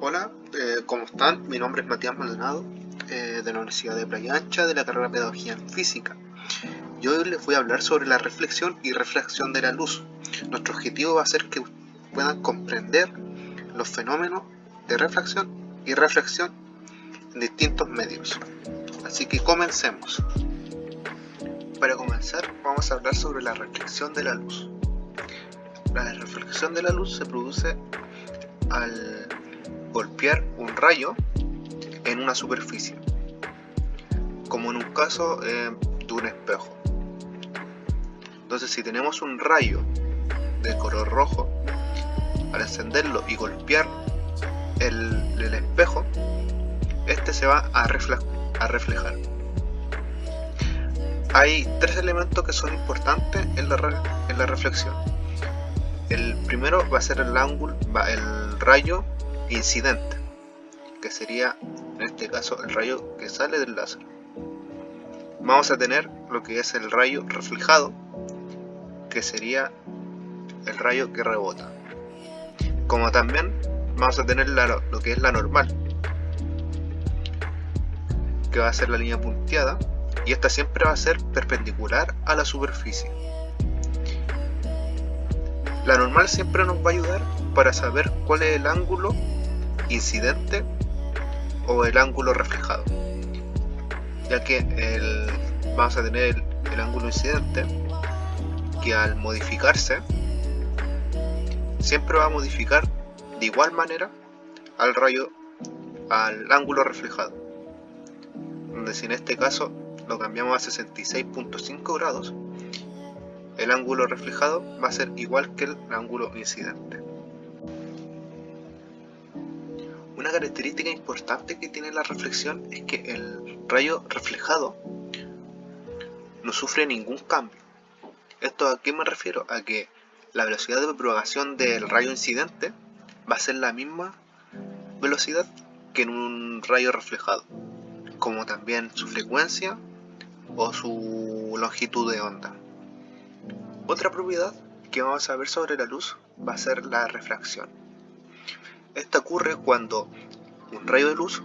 Hola, ¿cómo están? Mi nombre es Matías Maldonado, de la Universidad de Playa Ancha, de la carrera de Pedagogía en Física. Y hoy les voy a hablar sobre la reflexión y refracción de la luz. Nuestro objetivo va a ser que puedan comprender los fenómenos de refracción y reflexión en distintos medios. Así que comencemos. Para comenzar, vamos a hablar sobre la reflexión de la luz. La reflexión de la luz se produce al golpear un rayo en una superficie, como en un caso de un espejo. Entonces, si tenemos un rayo de color rojo, al encenderlo y golpear el espejo, este se va a reflejar. Hay tres elementos que son importantes en la reflexión. El primero va a ser el rayo incidente, que sería en este caso el rayo que sale del láser. Vamos a tener lo que es el rayo reflejado, que sería el rayo que rebota. Como también vamos a tener lo que es la normal, que va a ser la línea punteada, y esta siempre va a ser perpendicular a la superficie. La normal siempre nos va a ayudar para saber cuál es el ángulo incidente o el ángulo reflejado, ya que vamos a tener el ángulo incidente que al modificarse siempre va a modificar de igual manera al ángulo reflejado, donde si en este caso lo cambiamos a 66.5 grados, el ángulo reflejado va a ser igual que el ángulo incidente. Una característica importante que tiene la reflexión es que el rayo reflejado no sufre ningún cambio. ¿Esto a qué me refiero? A que la velocidad de propagación del rayo incidente va a ser la misma velocidad que en un rayo reflejado, como también su frecuencia o su longitud de onda. Otra propiedad que vamos a ver sobre la luz va a ser la refracción. Esta ocurre cuando un rayo de luz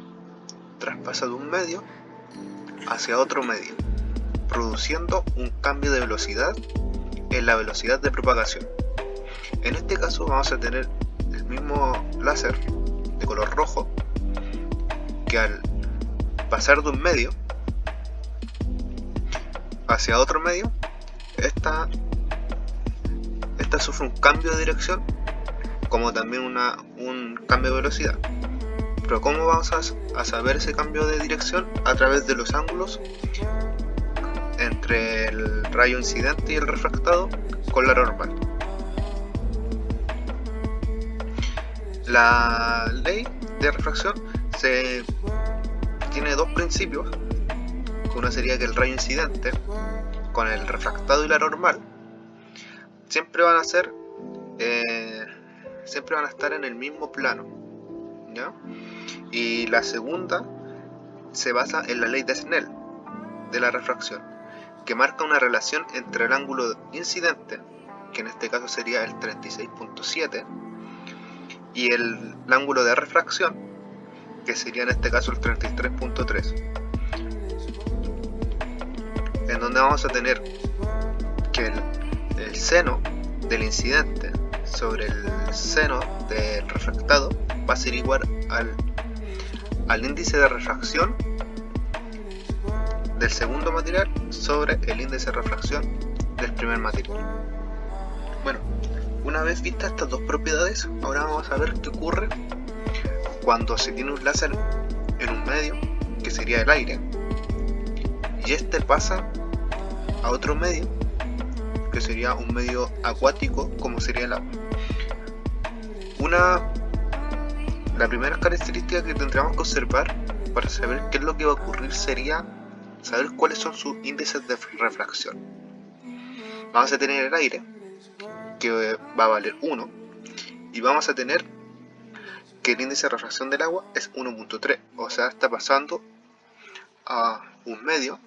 traspasa de un medio hacia otro medio, produciendo un cambio de velocidad en la velocidad de propagación. En este caso vamos a tener el mismo láser de color rojo que al pasar de un medio hacia otro medio, esta sufre un cambio de dirección, como también un cambio de velocidad. Pero ¿cómo vamos a saber ese cambio de dirección? A través de los ángulos entre el rayo incidente y el refractado con la normal. La ley de refracción tiene dos principios. Uno sería que el rayo incidente con el refractado y la normal siempre van a estar en el mismo plano, ¿ya? Y la segunda se basa en la ley de Snell de la refracción, que marca una relación entre el ángulo incidente, que en este caso sería el 36.7, y el ángulo de refracción, que sería en este caso el 33.3, en donde vamos a tener que el seno del incidente sobre el seno del refractado va a ser igual al índice de refracción del segundo material sobre el índice de refracción del primer material. Bueno, una vez vistas estas dos propiedades, ahora vamos a ver qué ocurre cuando se tiene un láser en un medio, que sería el aire, y este pasa a otro medio, que sería un medio acuático, como sería el agua. La primera característica que tendríamos que observar para saber qué es lo que va a ocurrir sería saber cuáles son sus índices de refracción. Vamos a tener el aire, que va a valer 1, y vamos a tener que el índice de refracción del agua es 1.3, o sea, está pasando a un medio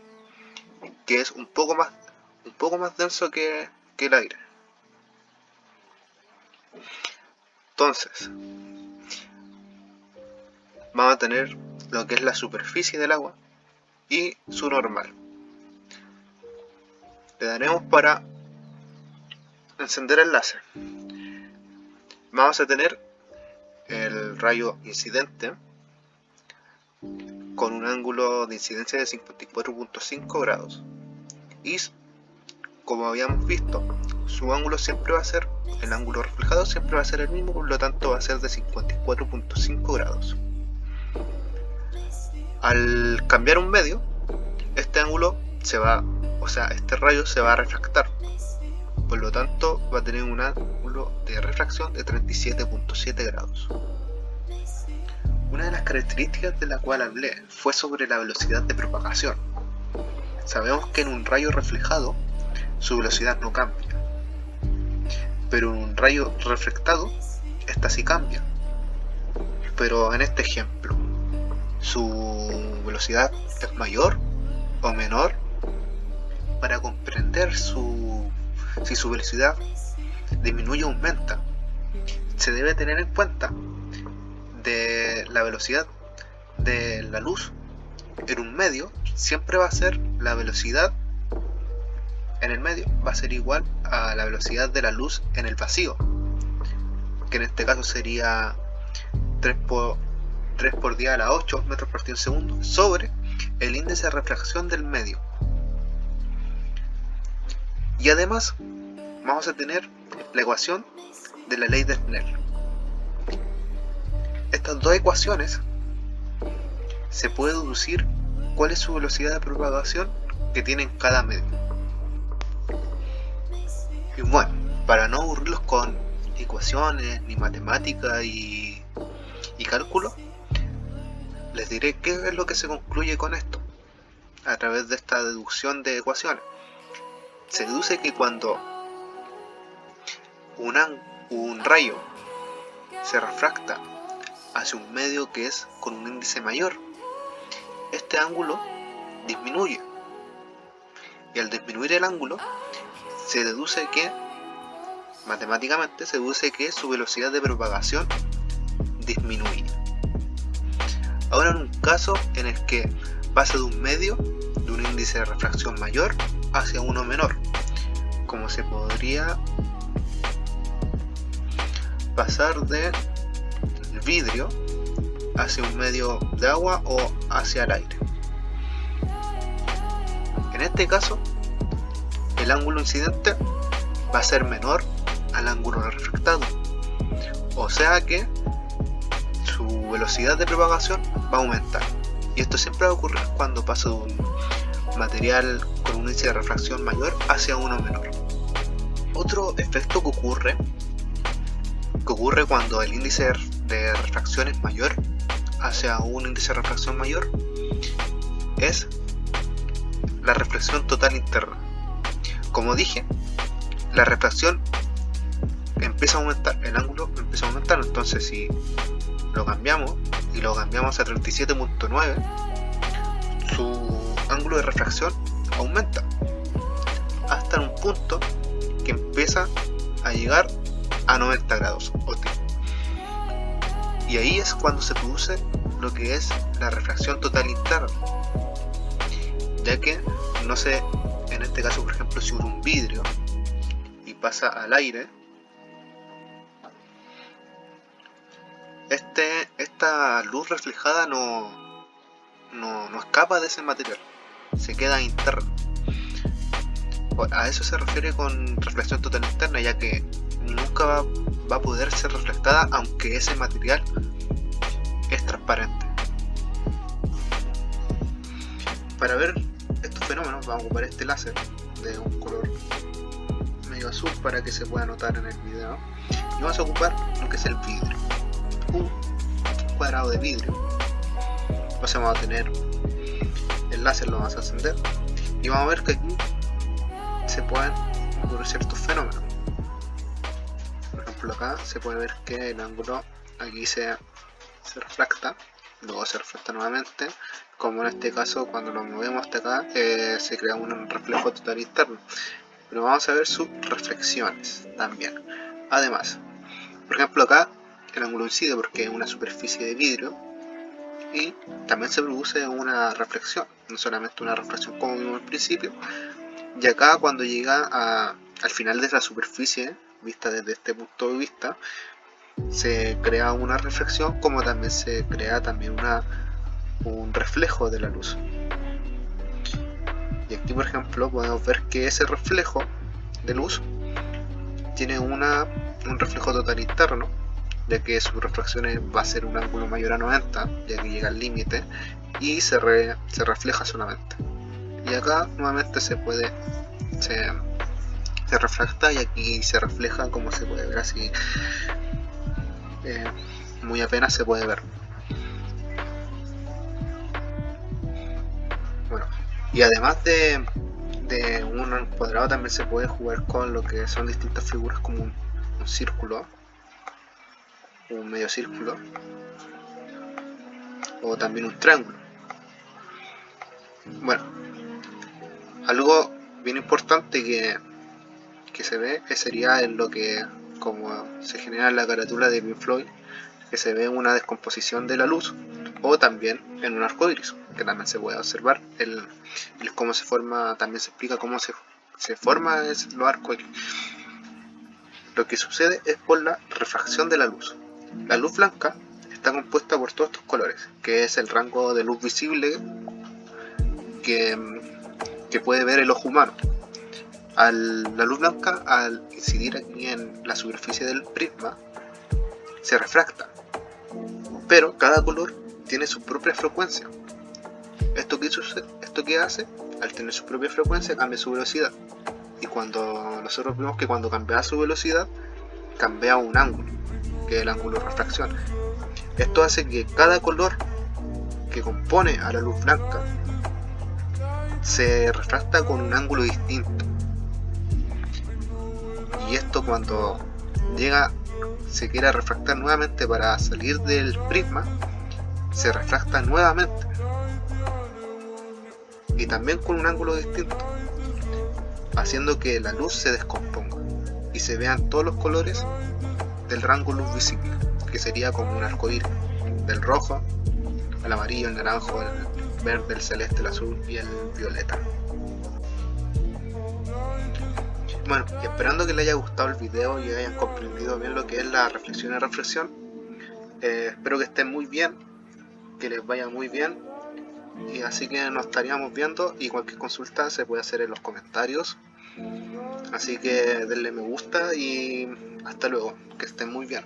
que es un poco más denso que el aire. Entonces, vamos a tener lo que es la superficie del agua y su normal. Le daremos para encender el láser. Vamos a tener el rayo incidente con un ángulo de incidencia de 54.5 grados y, como habíamos visto, su ángulo siempre va a ser, el ángulo reflejado siempre va a ser el mismo, por lo tanto va a ser de 54.5 grados. Al cambiar un medio, este ángulo este rayo se va a refractar, por lo tanto va a tener un ángulo de refracción de 37.7 grados. Una de las características de la cual hablé fue sobre la velocidad de propagación. Sabemos que en un rayo reflejado su velocidad no cambia, pero en un rayo reflectado esta sí cambia. Pero en este ejemplo, ¿su velocidad es mayor o menor? Para comprender si su velocidad disminuye o aumenta, se debe tener en cuenta de la velocidad de la luz en un medio. Siempre va a ser la velocidad en el medio va a ser igual a la velocidad de la luz en el vacío, que en este caso sería 3 por 10 a la 8 metros por segundo sobre el índice de refracción del medio. Y además vamos a tener la ecuación de la ley de Snell. Estas dos ecuaciones se puede deducir cuál es su velocidad de propagación que tiene en cada medio. Y bueno, para no aburrirlos con ecuaciones, ni matemática y cálculo, les diré qué es lo que se concluye con esto a través de esta deducción de ecuaciones. Se deduce que cuando un rayo se refracta hacia un medio que es con un índice mayor, este ángulo disminuye, y al disminuir el ángulo se deduce que, matemáticamente se deduce que su velocidad de propagación disminuye. Ahora, en un caso en el que pasa de un medio de un índice de refracción mayor hacia uno menor, como se podría pasar del vidrio hacia un medio de agua o hacia el aire. En este caso, el ángulo incidente va a ser menor al ángulo refractado, o sea que su velocidad de propagación va a aumentar, y esto siempre va a ocurrir cuando pasa de un material con un índice de refracción mayor hacia uno menor. Otro efecto que ocurre cuando el índice de refracción es mayor hacia un índice de refracción mayor es la reflexión total interna. Como dije, la refracción empieza a aumentar, el ángulo empieza a aumentar, entonces si lo cambiamos y lo cambiamos a 37.9, su ángulo de refracción aumenta hasta un punto que empieza a llegar a 90 grados óptimo. Y ahí es cuando se produce lo que es la refracción total interna, ya que no sé, en este caso por ejemplo, si usa un vidrio y pasa al aire, esta luz reflejada no escapa de ese material, se queda interna. A eso se refiere con reflexión total interna, ya que nunca va a poder ser reflectada aunque ese material es transparente. Para ver estos fenómenos vamos a ocupar este láser de un color medio azul para que se pueda notar en el video, y vamos a ocupar lo que es el vidrio, un cuadrado de vidrio. Entonces vamos a tener el láser, lo vamos a encender y vamos a ver que aquí se pueden ocurrir ciertos fenómenos. Por ejemplo, acá se puede ver que el ángulo aquí se refracta, luego se refracta nuevamente, como en este caso cuando lo movemos hasta acá se crea un reflejo total interno. Pero vamos a ver sus reflexiones también. Además, por ejemplo, acá el ángulo incide porque es una superficie de vidrio, y también se produce una reflexión, no solamente una reflexión como vimos al principio. Y acá cuando llega al final de la superficie, vista desde este punto de vista, se crea una reflexión, como también se crea también un reflejo de la luz. Y aquí por ejemplo podemos ver que ese reflejo de luz tiene un reflejo total interno, ya que su reflexión va a ser un ángulo mayor a 90, ya que llega al límite, y se refleja solamente. Y acá nuevamente se refracta, y aquí se refleja, como se puede ver así, muy apenas se puede ver. Bueno, y además de un cuadrado, también se puede jugar con lo que son distintas figuras, como un círculo, un medio círculo, o también un triángulo. Bueno, algo bien importante que se ve, que sería en lo que, como se genera en la carátula de Pink Floyd, que se ve una descomposición de la luz, o también en un arco iris, que también se puede observar el cómo se forma. También se explica cómo se forma los arcos iris. Lo que sucede es por la refracción de la luz. La luz blanca está compuesta por todos estos colores, que es el rango de luz visible que puede ver el ojo humano. La luz blanca, al incidir aquí en la superficie del prisma, se refracta, pero cada color tiene su propia frecuencia. ¿Esto qué hace? Al tener su propia frecuencia, cambia su velocidad. Y cuando nosotros vemos que cuando cambia su velocidad, cambia un ángulo, que es el ángulo de refracción. Esto hace que cada color que compone a la luz blanca se refracta con un ángulo distinto. Y esto, cuando se quiera refractar nuevamente para salir del prisma, se refracta nuevamente, y también con un ángulo distinto, haciendo que la luz se descomponga y se vean todos los colores del rango luz visible, que sería como un arco iris, del rojo al amarillo, el naranjo, el verde, el celeste, el azul y el violeta. Bueno, y esperando que les haya gustado el video y hayan comprendido bien lo que es la reflexión y reflexión, espero que estén muy bien, que les vaya muy bien, y así que nos estaríamos viendo, y cualquier consulta se puede hacer en los comentarios. Así que denle me gusta y hasta luego, que estén muy bien.